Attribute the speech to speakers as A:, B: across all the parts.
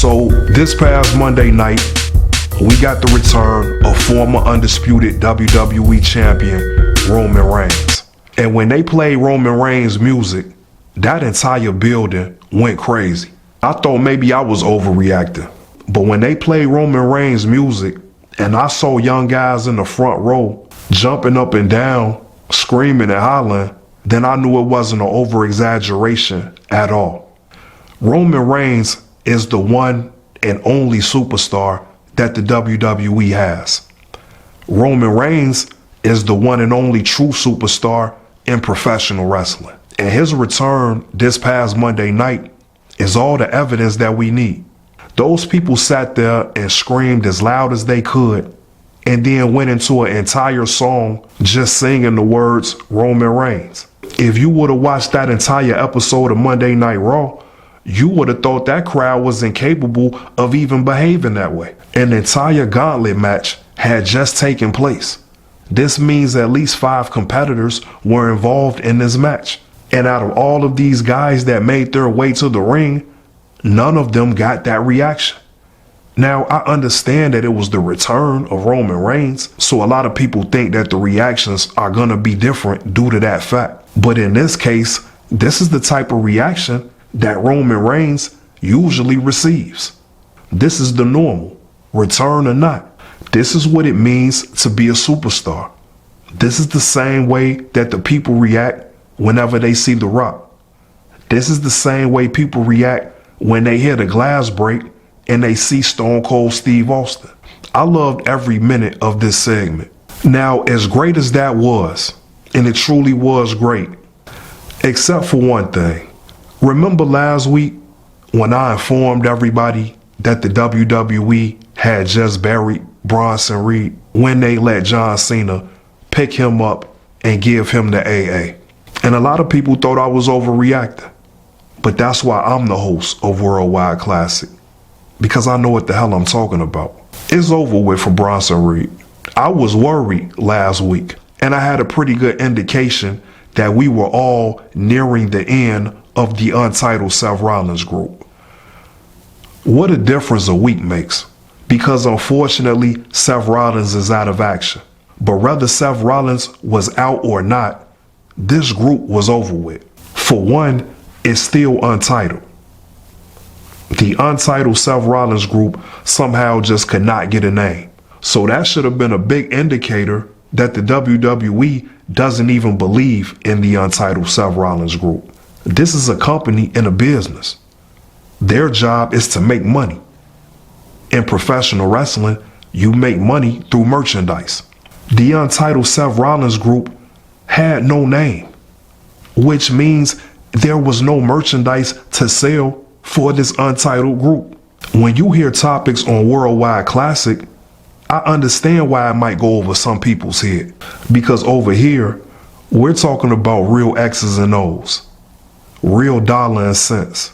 A: So this past Monday night, we got the return of former undisputed WWE champion Roman Reigns. And when they played Roman Reigns music, that entire building went crazy. I thought maybe I was overreacting, but when they played Roman Reigns music and I saw young guys in the front row jumping up and down, screaming and hollering, then I knew it wasn't an over-exaggeration at all. Roman Reigns is the one and only superstar that the WWE has. Roman Reigns is the one and only true superstar in professional wrestling. And his return this past Monday night is all the evidence that we need. Those people sat there and screamed as loud as they could and then went into an entire song just singing the words Roman Reigns. If you would have watched that entire episode of Monday Night Raw, you would have thought that crowd was incapable of even behaving that way. An entire gauntlet match had just taken place. This means at least 5 competitors were involved in this match. And out of all of these guys that made their way to the ring, none of them got that reaction. Now, I understand that it was the return of Roman Reigns, so a lot of people think that the reactions are going to be different due to that fact. But in this case, this is the type of reaction that Roman Reigns usually receives. This is the normal, return or not. This is what it means to be a superstar. This is the same way that the people react whenever they see The Rock. This is the same way people react when they hear the glass break and they see Stone Cold Steve Austin. I loved every minute of this segment. Now, as great as that was, and it truly was great, except for one thing. Remember last week when I informed everybody that the WWE had just buried Bronson Reed when they let John Cena pick him up and give him the AA? And a lot of people thought I was overreacting. But that's why I'm the host of Worldwide Classic, because I know what the hell I'm talking about. It's over with for Bronson Reed. I was worried last week, and I had a pretty good indication that we were all nearing the end of the untitled Seth Rollins group. What a difference a week makes, because unfortunately Seth Rollins is out of action. But whether Seth Rollins was out or not, this group was over with. For one, it's still untitled. The untitled Seth Rollins group somehow just could not get a name. So that should have been a big indicator that the WWE doesn't even believe in the untitled Seth Rollins group. This is a company and a business. Their job is to make money. In professional wrestling, you make money through merchandise. The untitled Seth Rollins group had no name, which means there was no merchandise to sell for this untitled group. When you hear topics on Worldwide Classic, I understand why it might go over some people's head, because over here, we're talking about real X's and O's, real dollar and cents.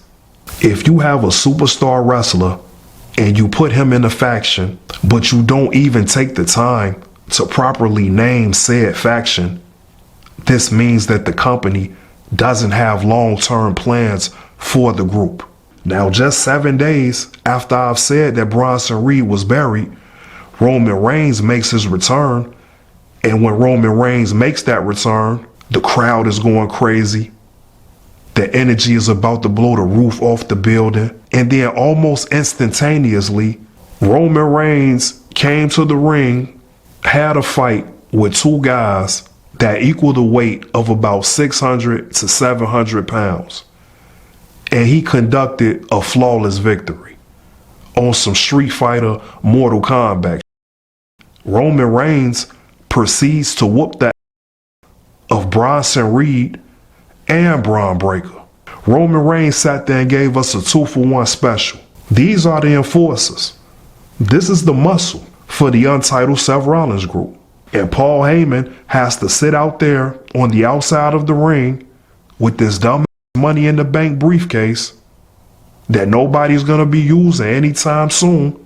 A: If you have a superstar wrestler and you put him in a faction, but you don't even take the time to properly name said faction, this means that the company doesn't have long-term plans for the group. Now, just 7 days after I've said that Bronson Reed was buried, Roman Reigns makes his return. And when Roman Reigns makes that return, the crowd is going crazy. The energy is about to blow the roof off the building. And then almost instantaneously, Roman Reigns came to the ring, had a fight with 2 guys that equal the weight of about 600 to 700 pounds. And he conducted a flawless victory on some Street Fighter Mortal Kombat. Roman Reigns proceeds to whoop the of Bronson Reed and Braun Breaker. Roman Reigns sat there and gave us a 2-for-1 special. These are the enforcers. This is the muscle for the untitled Seth Rollins group. And Paul Heyman has to sit out there on the outside of the ring with this dumb Money in the Bank briefcase that nobody's going to be using anytime soon.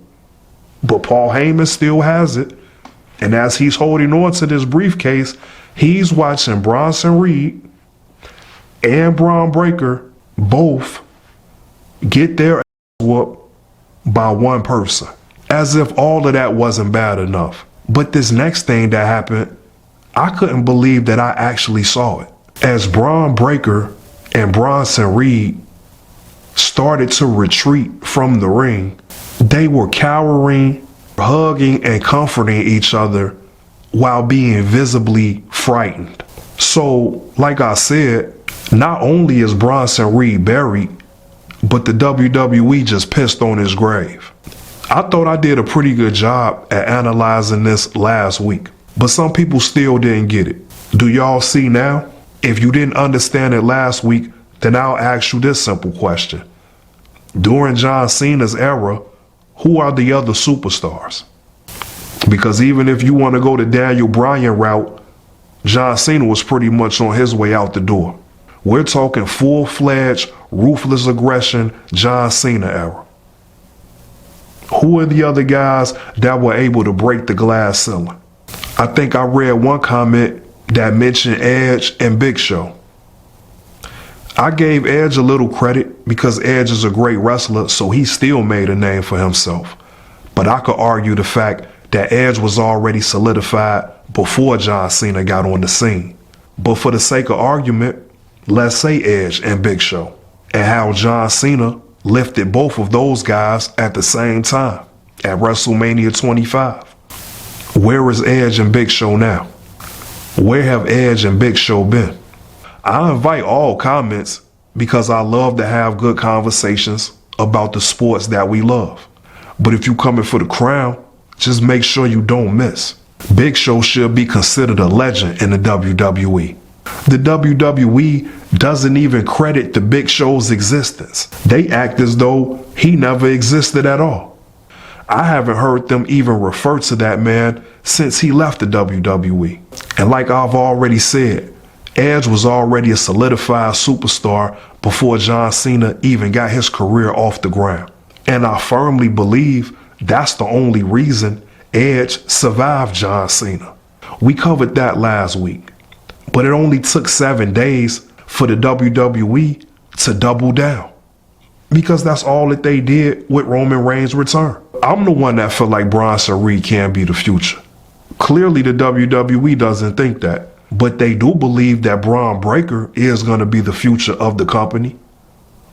A: But Paul Heyman still has it. And as he's holding on to this briefcase, he's watching Bronson Reed and Braun Breaker both get their ass whooped by one person. As if all of that wasn't bad enough. But this next thing that happened, I couldn't believe that I actually saw it. As Bron Breakker and Bronson Reed started to retreat from the ring, they were cowering, hugging, and comforting each other while being visibly frightened. So, like I said, not only is Bronson Reed buried, but the WWE just pissed on his grave. I thought I did a pretty good job at analyzing this last week, but some people still didn't get it. Do y'all see now? If you didn't understand it last week, then I'll ask you this simple question. During John Cena's era, who are the other superstars? Because even if you want to go the Daniel Bryan route, John Cena was pretty much on his way out the door. We're talking full-fledged, ruthless aggression, John Cena era. Who are the other guys that were able to break the glass ceiling? I think I read one comment that mentioned Edge and Big Show. I gave Edge a little credit because Edge is a great wrestler, so he still made a name for himself. But I could argue the fact that Edge was already solidified before John Cena got on the scene. But for the sake of argument, let's say Edge and Big Show, and how John Cena lifted both of those guys at the same time at WrestleMania 25. Where is Edge and Big Show now? Where have Edge and Big Show been? I invite all comments because I love to have good conversations about the sports that we love. But if you coming for the crown, just make sure you don't miss. Big Show should be considered a legend in the WWE. The WWE doesn't even credit the Big Show's existence. They act as though he never existed at all. I haven't heard them even refer to that man since he left the WWE. And like I've already said, Edge was already a solidified superstar before John Cena even got his career off the ground. And I firmly believe that's the only reason Edge survived John Cena. We covered that last week. But it only took 7 days for the WWE to double down. Because that's all that they did with Roman Reigns' return. I'm the one that feel like Bronson Reed can be the future. Clearly the WWE doesn't think that. But they do believe that Bron Breakker is going to be the future of the company.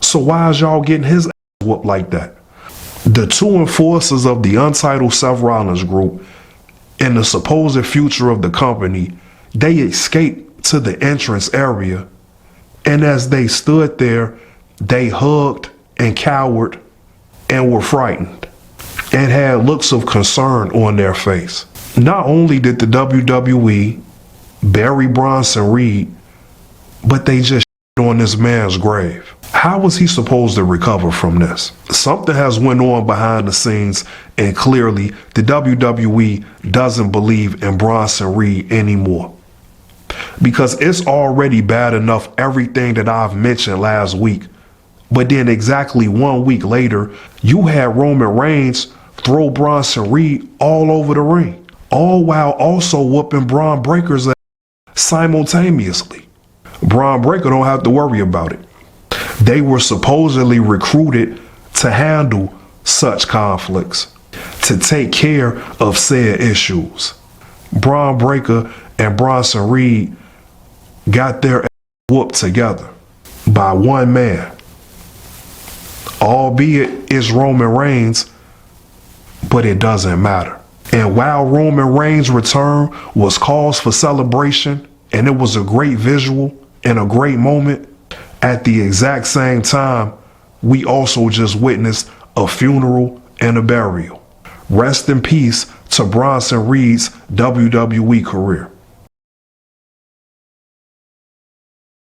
A: So why is y'all getting his ass whooped like that? The two enforcers of the untitled Seth Rollins group and the supposed future of the company, they escaped to the entrance area, and as they stood there, they hugged and cowered and were frightened and had looks of concern on their face. Not only did the WWE bury Bronson Reed, but they just on this man's grave. How was he supposed to recover from this? Something has went on behind the scenes, and clearly the WWE doesn't believe in Bronson Reed anymore. Because it's already bad enough everything that I've mentioned last week. But then exactly 1 week later, you had Roman Reigns throw Bronson Reed all over the ring, all while also whooping Bron Breakker's ass simultaneously. Bron Breakker don't have to worry about it. They were supposedly recruited to handle such conflicts, to take care of said issues. Bron Breakker and Bronson Reed got their ass whooped together by one man. Albeit it's Roman Reigns, but it doesn't matter. And while Roman Reigns' return was cause for celebration, and it was a great visual and a great moment, at the exact same time, we also just witnessed a funeral and a burial. Rest in peace to Bronson Reed's WWE career.